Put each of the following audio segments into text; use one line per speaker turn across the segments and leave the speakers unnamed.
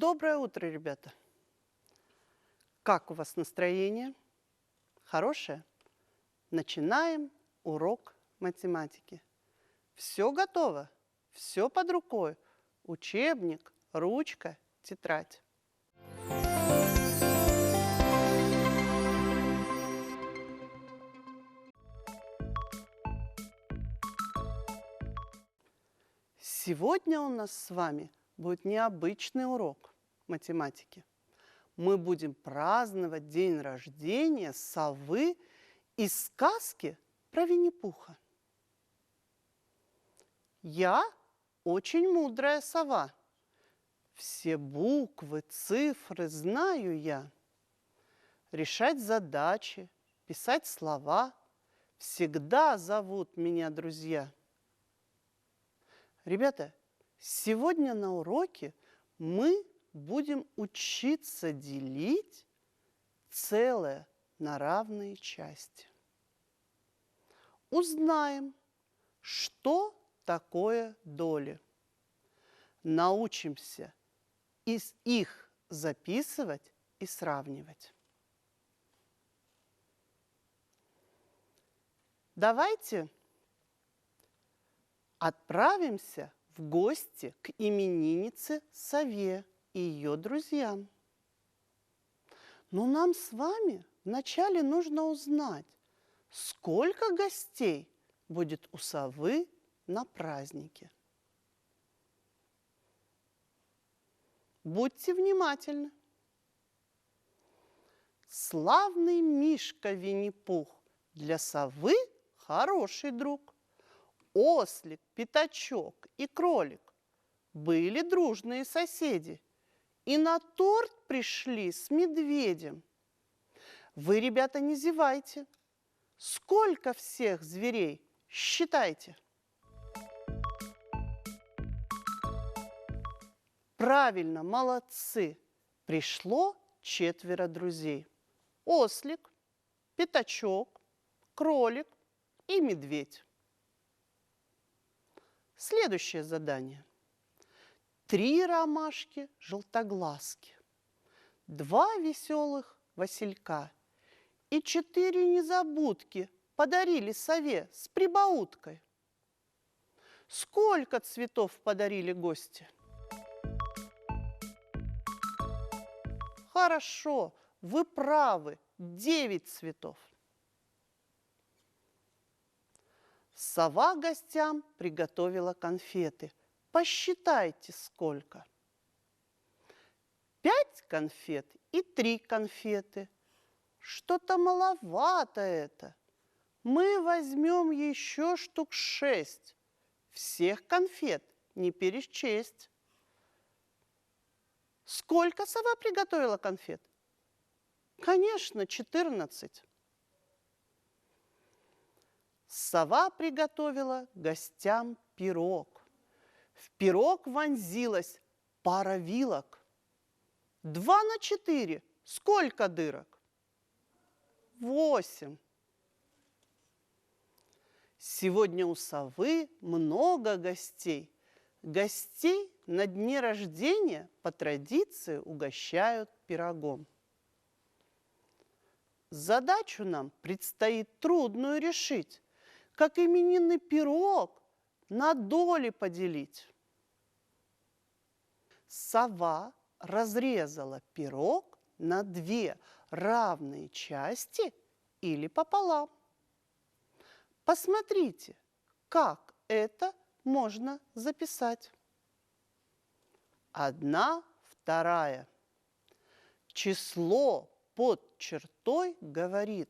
Доброе утро, ребята! Как у вас настроение? Хорошее? Начинаем урок математики. Все готово, все под рукой. Учебник, ручка, тетрадь. Сегодня у нас с вами будет необычный урок математики. Мы будем праздновать день рождения совы из сказки про Винни-Пуха. Я очень мудрая сова. Все буквы, цифры знаю я. Решать задачи, писать слова всегда зовут меня друзья. Ребята, сегодня на уроке мы будем учиться делить целое на равные части. Узнаем, что такое доли. Научимся их записывать и сравнивать. Давайте отправимся в гости к имениннице сове и ее друзьям. Но нам с вами вначале нужно узнать, сколько гостей будет у совы на празднике. Будьте внимательны. Славный мишка Винни-Пух для совы хороший друг. Ослик, пятачок и кролик были дружные соседи и на торт пришли с медведем. Вы, ребята, не зевайте. Сколько всех зверей? Считайте. Правильно, молодцы. Пришло 4 друзей. Ослик, пятачок, кролик и медведь. Следующее задание. 3 ромашки желтоглазки, 2 веселых василька и 4 незабудки подарили сове с прибауткой. Сколько цветов подарили гости? Хорошо, вы правы, 9 цветов. Сова гостям приготовила конфеты. Посчитайте, сколько. 5 конфет и 3 конфеты. Что-то маловато это. Мы возьмем еще штук 6. Всех конфет не пересчесть. Сколько сова приготовила конфет? Конечно, 14. Сова приготовила гостям пирог. В пирог вонзилась пара вилок. 2 на 4. Сколько дырок? 8. Сегодня у совы много гостей. Гостей на дне рождения по традиции угощают пирогом. Задачу нам предстоит трудную решить. Как именинный пирог на доли поделить. Сова разрезала пирог на 2 равные части или пополам. Посмотрите, как это можно записать. 1/2. Число под чертой говорит,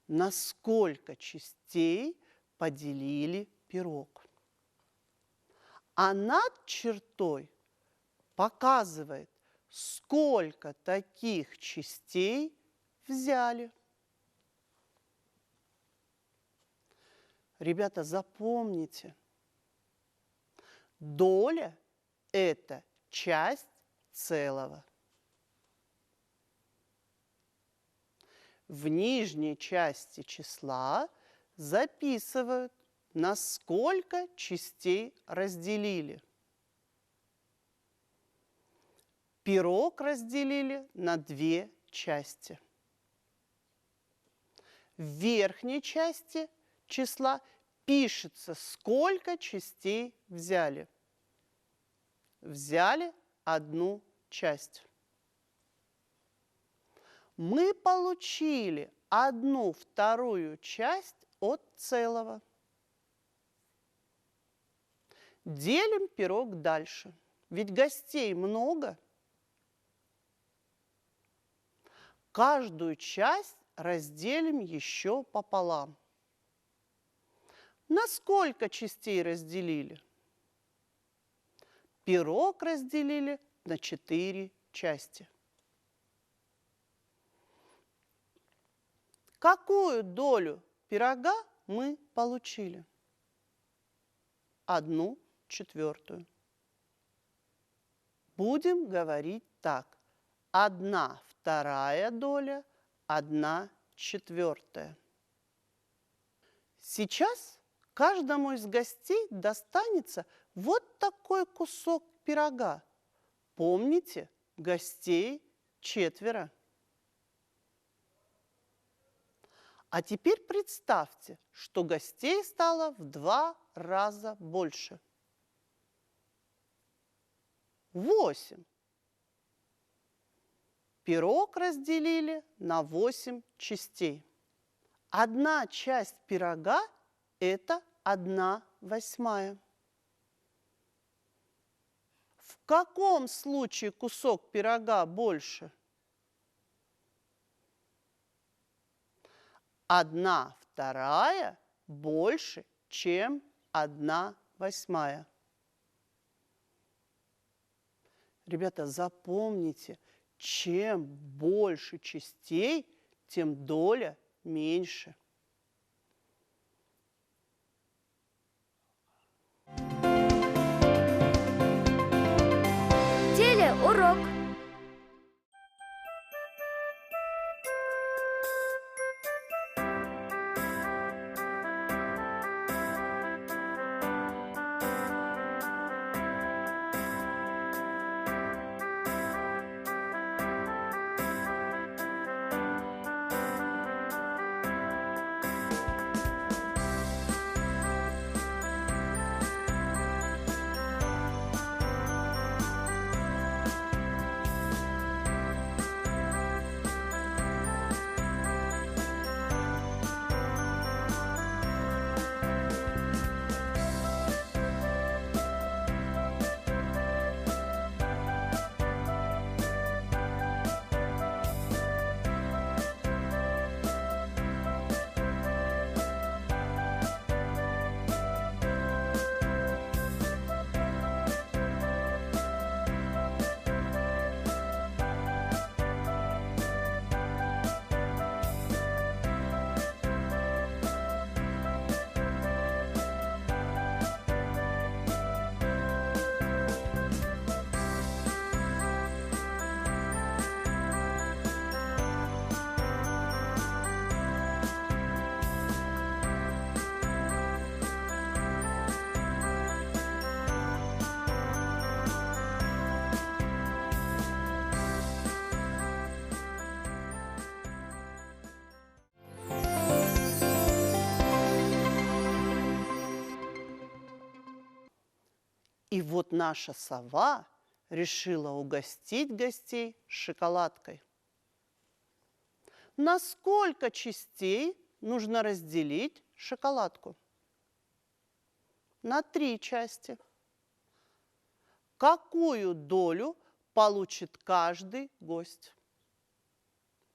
на сколько частей поделили пирог. А над чертой показывает, сколько таких частей взяли. Ребята, запомните, доля – это часть целого. В нижней части числа записывают, на сколько частей разделили. Пирог разделили на 2 части. В верхней части числа пишется, сколько частей взяли. Взяли 1 часть. Мы получили 1/2 часть от целого. Делим пирог дальше. Ведь гостей много. Каждую часть разделим еще пополам. На сколько частей разделили? Пирог разделили на 4 части. Какую долю пирога мы получили? 1/4. Будем говорить так. 1/2 доля, 1/4. Сейчас каждому из гостей достанется вот такой кусок пирога. Помните, гостей 4. А теперь представьте, что гостей стало в 2 раза больше. 8. Пирог разделили на 8 частей. 1 часть пирога – это 1/8. В каком случае кусок пирога больше? 1/2 больше, чем 1/8. Ребята, запомните, чем больше частей, тем доля меньше.
Телеурок.
И вот наша сова решила угостить гостей шоколадкой. На сколько частей нужно разделить шоколадку? На 3 части. Какую долю получит каждый гость?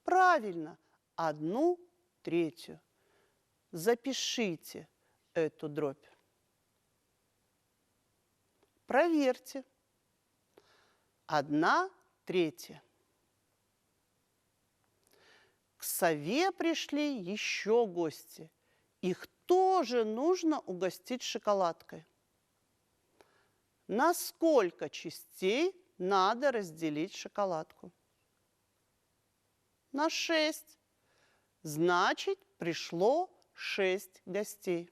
Правильно, 1/3. Запишите эту дробь. Проверьте. 1/3. К сове пришли еще гости. Их тоже нужно угостить шоколадкой. На сколько частей надо разделить шоколадку? На 6. Значит, пришло 6 гостей.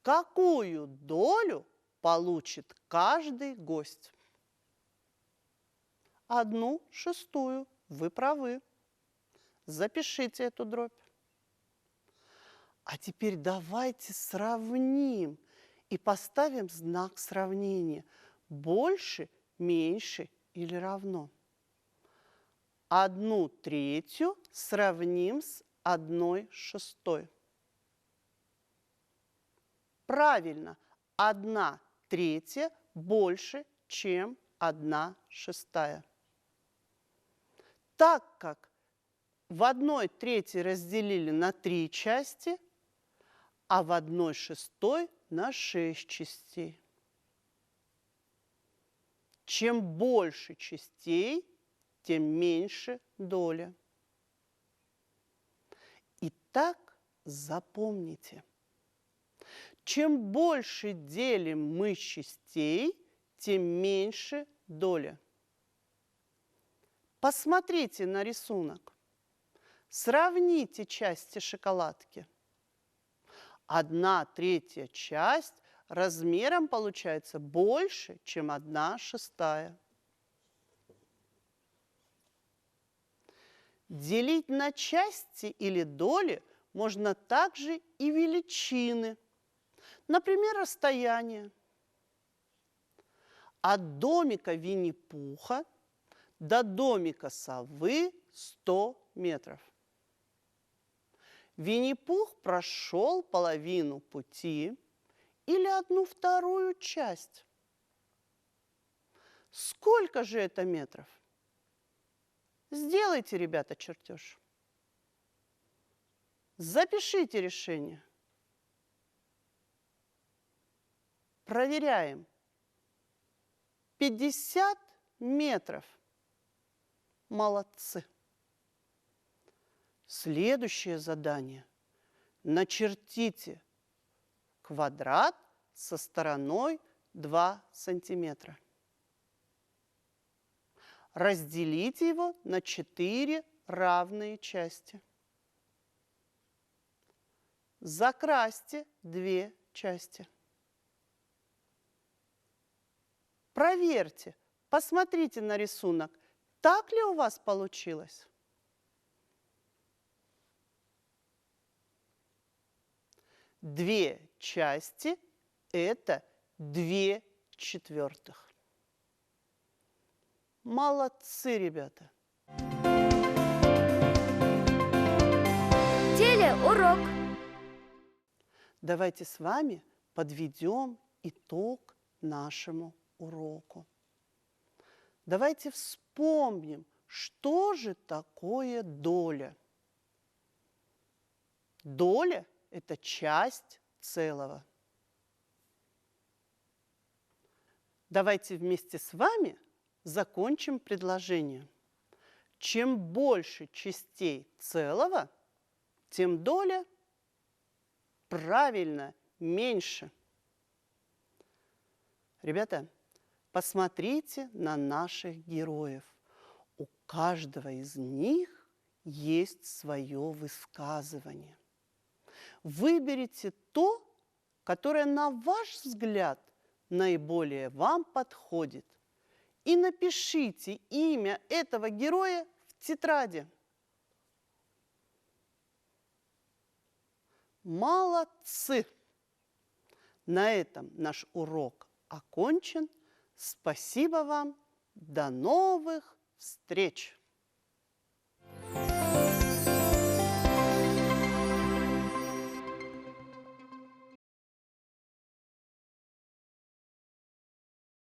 Какую долю получит каждый гость? 1/6. Вы правы. Запишите эту дробь. А теперь давайте сравним и поставим знак сравнения. Больше, меньше или равно. 1/3 сравним с 1/6. Правильно, 1/3 больше, чем 1/6. Так как в 1/3 разделили на 3 части, а в 1/6 на 6 частей. Чем больше частей, тем меньше доля. Итак, запомните, чем больше делим мы частей, тем меньше доля. Посмотрите на рисунок. Сравните части шоколадки. 1/3 часть размером получается больше, чем 1/6. Делить на части или доли можно также и величины. Например, расстояние. От домика Винни-Пуха до домика совы 100 метров. Винни-Пух прошел половину пути или 1/2 часть. Сколько же это метров? Сделайте, ребята, чертеж. Запишите решение. Проверяем. 50 метров. Молодцы. Следующее задание. Начертите квадрат со стороной 2 сантиметра. Разделите его на 4 равные части. Закрасьте 2 части. Проверьте, посмотрите на рисунок, так ли у вас получилось? Две части – это 2/4. Молодцы, ребята!
Телеурок.
Давайте с вами подведем итог нашему уроку. Давайте вспомним, что же такое доля. Доля – это часть целого. Давайте вместе с вами закончим предложение. Чем больше частей целого, тем доля, правильно, меньше. Ребята, посмотрите на наших героев. У каждого из них есть свое высказывание. Выберите то, которое, на ваш взгляд, наиболее вам подходит, и напишите имя этого героя в тетради. Молодцы! На этом наш урок окончен. Спасибо вам. До новых встреч!